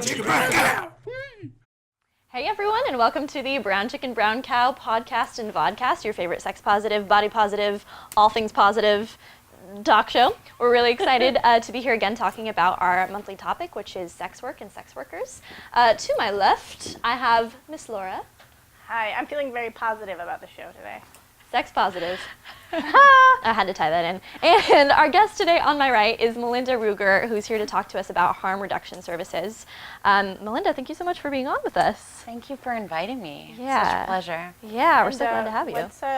chicken, brown cow. Hey everyone, and welcome to the Brown Chicken, Brown Cow podcast and Vodcast, your favorite sex positive, body positive, all things positive talk show. We're really excited to be here again talking about our monthly topic, which is sex work and sex workers. To my left, I have Miss Laura. Hi, I'm feeling very positive about the show today. Sex positive. I had to tie that in. And our guest today on my right is Melinda Ruger, who's here to talk to us about harm reduction services. Melinda, thank you so much for being on with us. Thank you for inviting me. Yeah. Such a pleasure. Yeah, we're so glad to have you.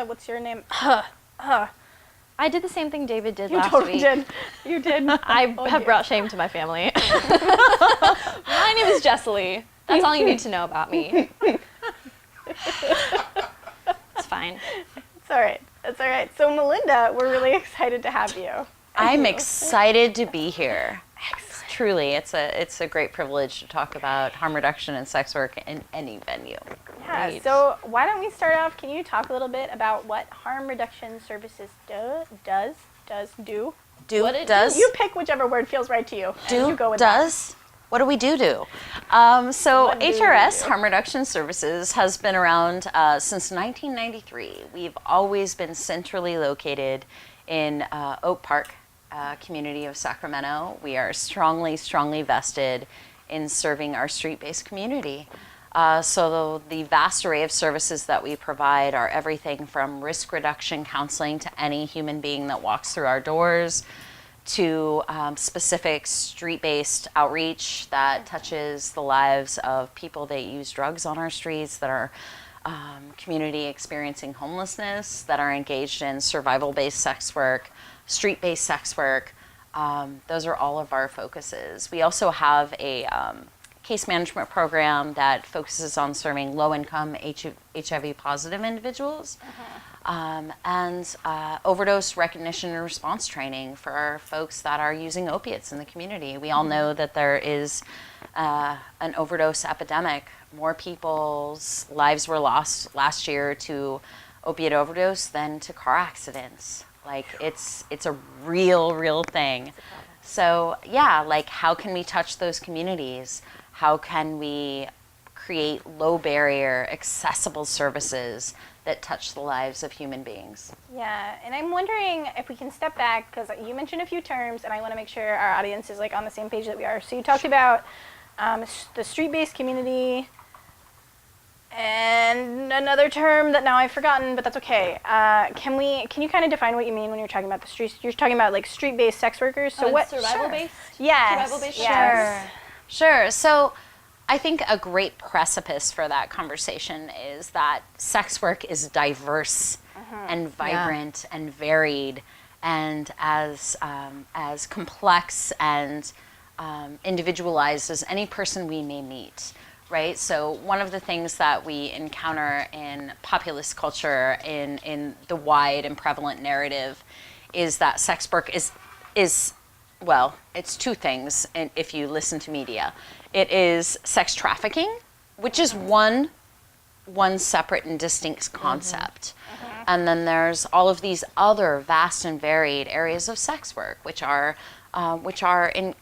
What's your name? I did the same thing David did You last totally week. did. You did. I have brought shame to my family. My name is Jessely. That's all you need to know about me. It's fine. It's all right. It's all right. So Melinda, we're really excited to have you. I'm excited to be here. Truly, it's a great privilege to talk about harm reduction and sex work in any venue. Yeah, Great. so why don't we start off, can you talk a little bit about what harm reduction services do? What it does? You pick whichever word feels right to you. and you go with does? What do we do? So What do we HRS, do? Harm Reduction Services, has been around since 1993. We've always been centrally located in Oak Park, community of Sacramento. We are strongly vested in serving our street-based community. So the vast array of services that we provide are everything from risk reduction counseling to any human being that walks through our doors, to specific street-based outreach that touches the lives of people that use drugs on our streets, that are community experiencing homelessness, that are engaged in survival-based sex work, street-based sex work. Those are all of our focuses. We also have a case management program that focuses on serving low-income HIV-positive individuals, and overdose recognition and response training for our folks that are using opiates in the community. We all know that there is an overdose epidemic. More people's lives were lost last year to opiate overdose than to car accidents. Like, it's a real thing. So yeah, like, how can we touch those communities? How can we create low barrier, accessible services that touch the lives of human beings? Yeah, and I'm wondering if we can step back, because you mentioned a few terms, and I want to make sure our audience is like on the same page that we are. So you talked about the street-based community, and another term that now I've forgotten, but that's okay. Can you kind of define what you mean when you're talking about the streets? You're talking about like street-based sex workers. So what? Survival-based? Yes. Survival-based? Yes. Sure. So I think a great precipice for that conversation is that sex work is diverse and vibrant and varied, and as complex and individualized as any person we may meet. Right? So one of the things that we encounter in populist culture, in the wide and prevalent narrative, is that sex work is well, it's two things, and if you listen to media. It is sex trafficking, which is one separate and distinct concept. And then there's all of these other vast and varied areas of sex work, which are in,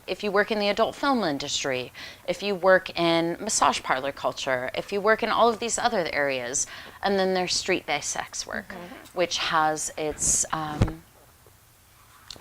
if you work in the adult film industry, if you work in massage parlor culture, if you work in all of these other areas. And then there's street-based sex work, which has its,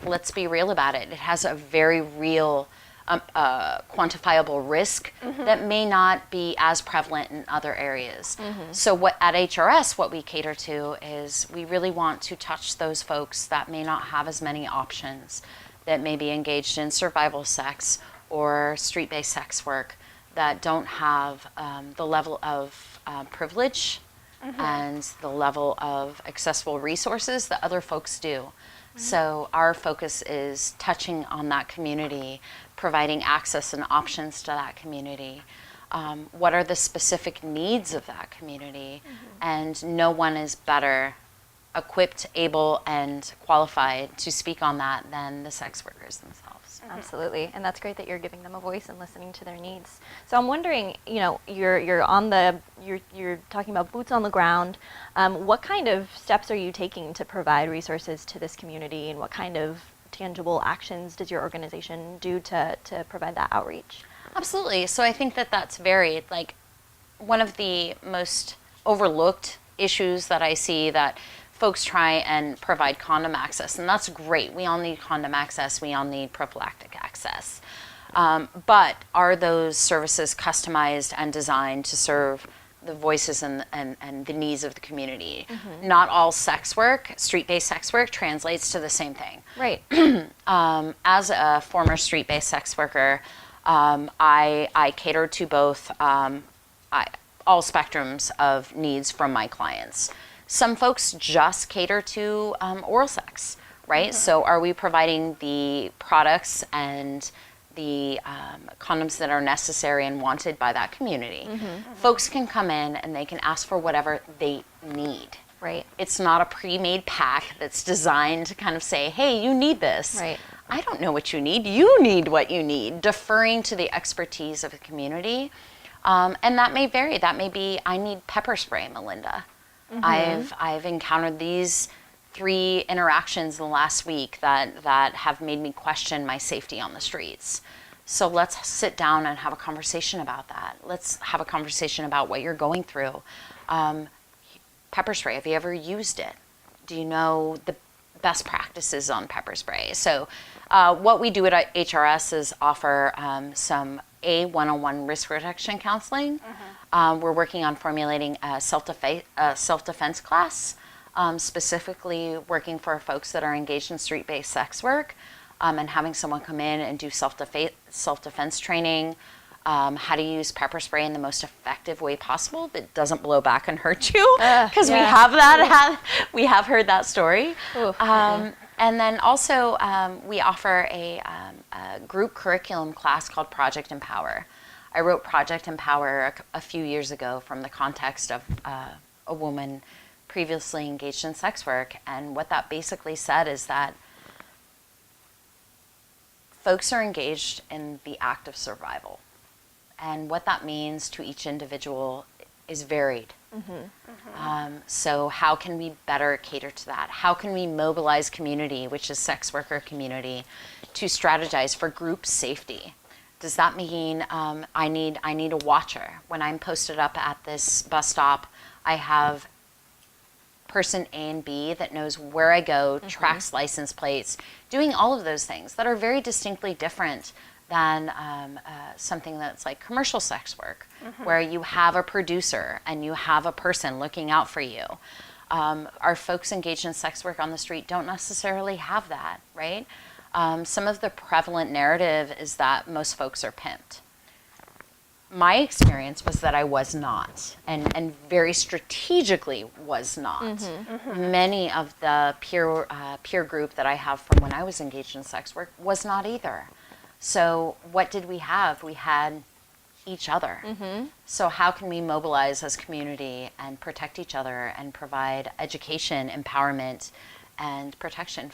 let's be real about it, it has a very real, quantifiable risk that may not be as prevalent in other areas. So at HRS, what we cater to is we really want to touch those folks that may not have as many options, that may be engaged in survival sex or street-based sex work, that don't have the level of privilege and the level of accessible resources that other folks do. So our focus is touching on that community, providing access and options to that community. What are the specific needs of that community? And no one is better equipped, able, and qualified to speak on that than the sex workers themselves. Absolutely, and that's great that you're giving them a voice and listening to their needs. So I'm wondering, you're talking about boots on the ground. What kind of steps are you taking to provide resources to this community, and what kind of tangible actions does your organization do to provide that outreach? Absolutely. So I think that that's varied. Like, one of the most overlooked issues that I see that folks try and provide condom access, and that's great. We all need condom access. We all need prophylactic access. But are those services customized and designed to serve the voices and the needs of the community? Not all sex work, street-based sex work, translates to the same thing. Right. As a former street-based sex worker, I cater to both all spectrums of needs from my clients. Some folks just cater to oral sex, right? So are we providing the products and the condoms that are necessary and wanted by that community? Folks can come in and they can ask for whatever they need. Right. It's not a pre-made pack that's designed to kind of say, hey, you need this. Right. I don't know what you need. You need what you need. Deferring to the expertise of the community. And that may vary. That may be, I need pepper spray, Melinda. I've encountered these 3 interactions in the last week that have made me question my safety on the streets. So let's sit down and have a conversation about that. Let's have a conversation about what you're going through. Pepper spray, have you ever used it? Do you know the best practices on pepper spray? So what we do at HRS is offer some one-on-one risk reduction counseling. We're working on formulating a self-defense class, specifically working for folks that are engaged in street-based sex work, and having someone come in and do self-defense training, how to use pepper spray in the most effective way possible that doesn't blow back and hurt you, because we have that. We have heard that story. And then also we offer a group curriculum class called Project Empower. I wrote Project Empower a few years ago from the context of a woman previously engaged in sex work, and what that basically said is that folks are engaged in the act of survival, and what that means to each individual is varied. So how can we better cater to that? How can we mobilize community, which is sex worker community, to strategize for group safety? Does that mean I need a watcher? When I'm posted up at this bus stop, I have person A and B that knows where I go, tracks license plates, doing all of those things that are very distinctly different than something that's like commercial sex work, where you have a producer and you have a person looking out for you. Our folks engaged in sex work on the street don't necessarily have that, right? Some of the prevalent narrative is that most folks are pimped. My experience was that I was not, and very strategically was not. Many of the peer group that I have from when I was engaged in sex work was not either. So what did we have? We had each other. So how can we mobilize as community and protect each other and provide education, empowerment, and protection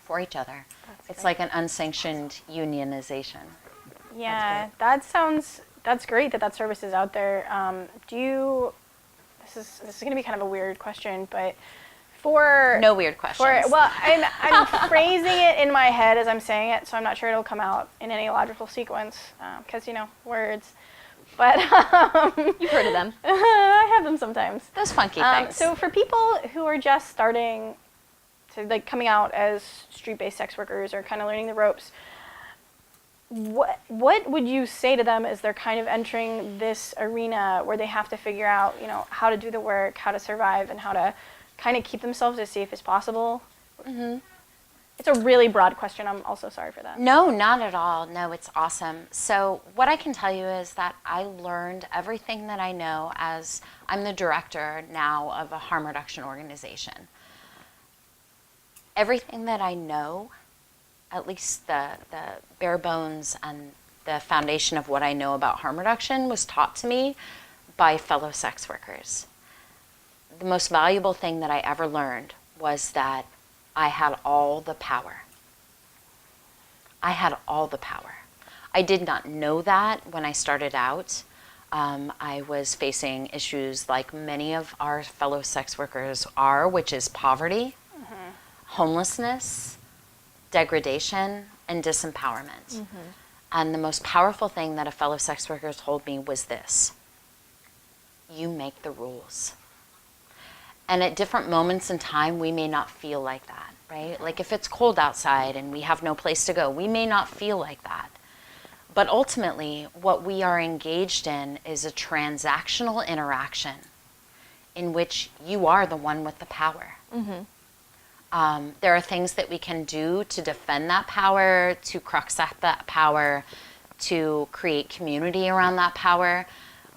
for each other? It's like an unsanctioned unionization. Yeah, that's great that service is out there. This is going to be kind of a weird question, but no weird questions. I'm phrasing it in my head as I'm saying it, so I'm not sure it'll come out in any logical sequence, because, words. But you've heard of them. I have them sometimes. Those funky things. So for people who are just starting to, coming out as street-based sex workers or kind of learning the ropes, what would you say to them as they're kind of entering this arena where they have to figure out, how to do the work, how to survive, and how to kind of keep themselves as safe as possible? It's a really broad question. I'm also sorry for that. No, not at all. No, it's awesome. So what I can tell you is that I learned everything that I know as I'm the director now of a harm reduction organization. Everything that I know, at least the bare bones and the foundation of what I know about harm reduction, was taught to me by fellow sex workers. The most valuable thing that I ever learned was that I had all the power. I had all the power. I did not know that when I started out. I was facing issues like many of our fellow sex workers are, which is poverty, homelessness, degradation, and disempowerment. And the most powerful thing that a fellow sex worker told me was this: you make the rules. And at different moments in time, we may not feel like that, right? Like if it's cold outside and we have no place to go, we may not feel like that. But ultimately, what we are engaged in is a transactional interaction in which you are the one with the power. There are things that we can do to defend that power, to crux at that power, to create community around that power.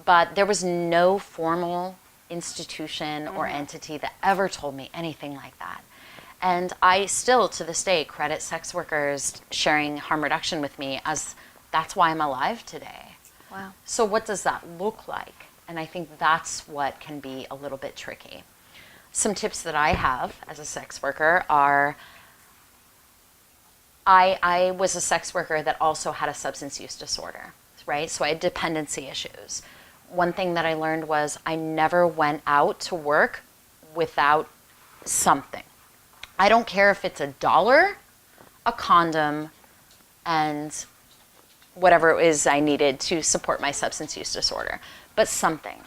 But there was no formal institution or entity that ever told me anything like that. And I still, to this day, credit sex workers sharing harm reduction with me as that's why I'm alive today. Wow. So what does that look like? And I think that's what can be a little bit tricky. Some tips that I have as a sex worker are, I was a sex worker that also had a substance use disorder, right? So I had dependency issues. One thing that I learned was I never went out to work without something. I don't care if it's $1, a condom, and whatever it is I needed to support my substance use disorder, but something.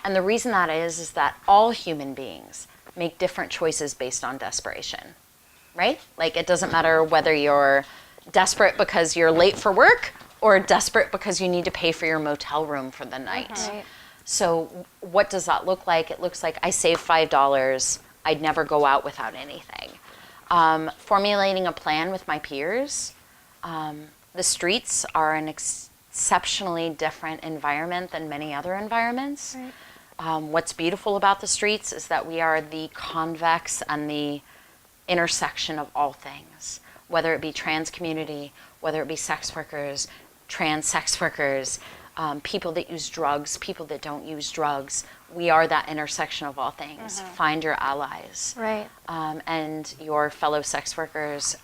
And the reason that is that all human beings make different choices based on desperation, right? Like it doesn't matter whether you're desperate because you're late for work or desperate because you need to pay for your motel room for the night. Right. So what does that look like? It looks like I save $5. I'd never go out without anything. Formulating a plan with my peers. The streets are an exceptionally different environment than many other environments. Right. What's beautiful about the streets is that we are the convex and the intersection of all things, whether it be trans community, whether it be sex workers, trans sex workers, people that use drugs, people that don't use drugs. We are that intersection of all things. Find your allies. Right. And your fellow sex workers,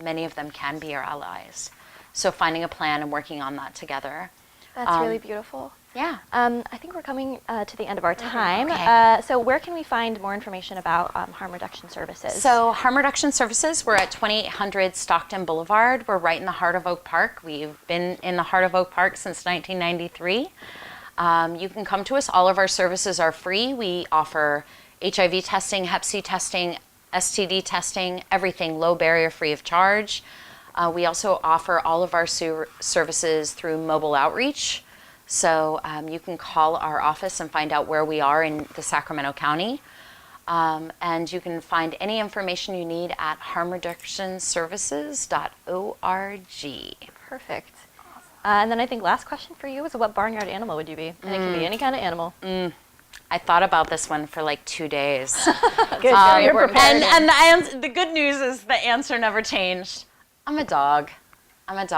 many of them can be your allies. So finding a plan and working on that together. That's really beautiful. Yeah. I think we're coming to the end of our time. Okay. So where can we find more information about harm reduction services? So harm reduction services, we're at 2800 Stockton Boulevard. We're right in the heart of Oak Park. We've been in the heart of Oak Park since 1993. You can come to us. All of our services are free. We offer HIV testing, Hep C testing, STD testing, everything low barrier, free of charge. We also offer all of our services through mobile outreach. So you can call our office and find out where we are in the Sacramento County. And you can find any information you need at harmreductionservices.org. Perfect. And then I think last question for you is, what barnyard animal would you be? And it can be any kind of animal. I thought about this one for like 2 days. Good, you're prepared. And the good news is the answer never changed. I'm a dog. Like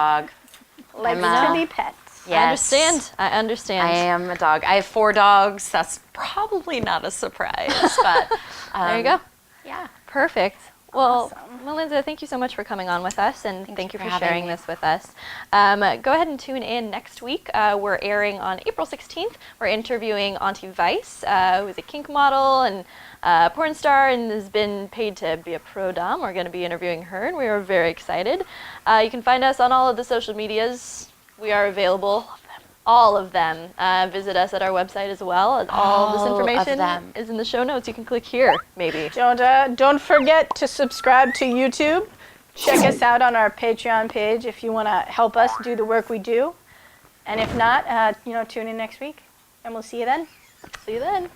I'm to be pets. Yes. I understand. I am a dog. I have 4 dogs. That's probably not a surprise, but There you go. yeah. Perfect. Well, Awesome. Melinda, thank you so much for coming on with us, and thank you you for for having sharing me. this with us. Go ahead and tune in next week. We're airing on April 16th. We're interviewing Auntie Vice, who is a kink model and porn star and has been paid to be a pro dom. We're going to be interviewing her, and we are very excited. You can find us on all of the social medias. We are available. All of them. Visit us at our website as well. And all this All of information them. is in the show notes. You can click here, maybe. Don't forget to subscribe to YouTube. Check us out on our Patreon page if you want to help us do the work we do. And if not, tune in next week, and we'll see you then. See you then.